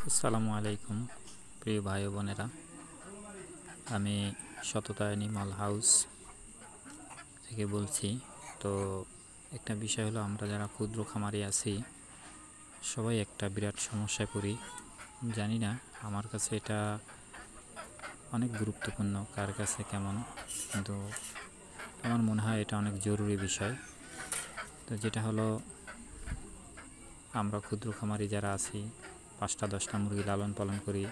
আসসালামু আলাইকুম প্রিয় ভাই ও বোনেরা। আমি সততা অ্যানিমাল হাউস থেকে বলছি। তো একটা বিষয় হলো, আমরা যারা ক্ষুদ্র খামারি আছি সবাই একটা বিরাট সমস্যায় পড়ি। জানি না, আমার কাছে এটা অনেক গুরুত্বপূর্ণ, কার কাছে কেমন, কিন্তু আমার মনে হয় এটা অনেক জরুরি বিষয়। তো যেটা হলো, আমরা ক্ষুদ্র খামারি যারা আছি 5টা-10টা মুরগি লালন পালন করি।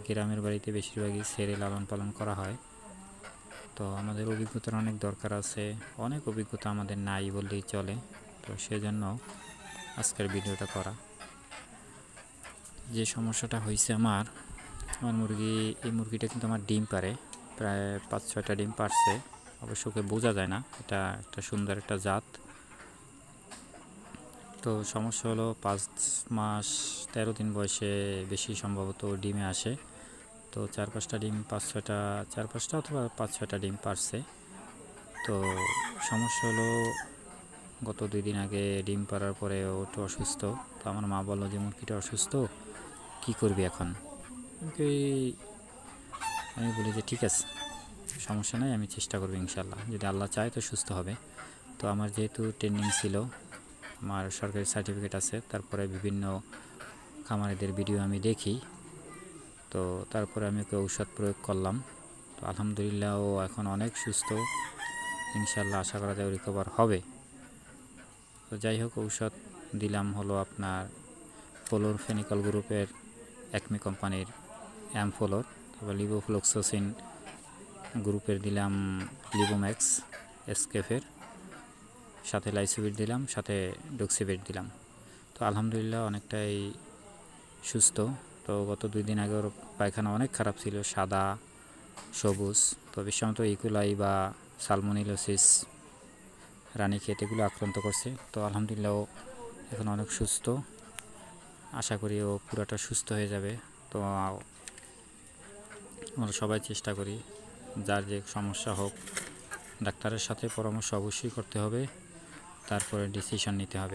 গ্রামের বাড়িতে বেশিরভাগই ছেড়ে লালন পালন করা হয়। তো আমাদের অভিজ্ঞতার অনেক দরকার আছে, অনেক অভিজ্ঞতা আমাদের নাই বললেই চলে। তো সেজন্য আজকের ভিডিওটা করা। যে সমস্যাটা হয়েছে আমার এই মুরগিটা কিন্তু আমার ডিম পারে, প্রায় 5-6টা ডিম পারছে। অবশ্য ওকে বোঝা যায় না, এটা একটা সুন্দর একটা জাত। তো সমস্যা হলো, 5 মাস 13 দিন বয়সে বেশি সম্ভবত ডিমে আসে। তো 4-5টা ডিম, 5-6টা, 4-5টা অথবা 5-6টা ডিম পারছে। তো সমস্যা হলো, গত 2 দিন আগে ডিম পাড়ার পরে ও একটু অসুস্থ। তো আমার মা বললো যে মুরগিটা অসুস্থ, কি করবি এখন? আমি বলি যে ঠিক আছে, সমস্যা নাই, আমি চেষ্টা করবো ইনশাল্লাহ, যদি আল্লাহ চায় তো সুস্থ হবে। তো আমার যেহেতু ট্রেনিং ছিল, আমার সরকারি সার্টিফিকেট আছে, তারপরে বিভিন্ন খামারিদের ভিডিও আমি দেখি। তো তারপরে আমি ওকে ঔষধ প্রয়োগ করলাম। তো আলহামদুলিল্লাহ ও এখন অনেক সুস্থ, ইনশাল্লাহ আশা করা যায় রিকভার হবে। তো যাই হোক, ঔষধ দিলাম হলো আপনার ফ্লোর ফেনিকল গ্রুপের একমি কোম্পানির অ্যামফ্লোর, তারপর লিভোফ্লক্সোসিন গ্রুপের দিলাম লিভোম্যাক্স এসকেফের, সাথে লাইসোভিট দিলাম, সাথে ডক্সিভেট দিলাম। তো আলহামদুলিল্লাহ অনেকটাই সুস্থ। তো গত 2 দিন আগে ওর পায়খানা অনেক খারাপ ছিল, সাদা সবুজ। তো বিশেষত ইকুলাই বা সালমোনেলোসিস রানীক্ষেত এগুলো আক্রান্ত করছে। তো আলহামদুলিল্লাহ ও এখন অনেক সুস্থ, আশা করি ও পুরোটা সুস্থ হয়ে যাবে। তো আমরা সবাই চেষ্টা করি, যার যে সমস্যা হোক ডাক্তারের সাথে পরামর্শ অবশ্যই করতে হবে, তারপরে ডিসিশন নিতে হবে।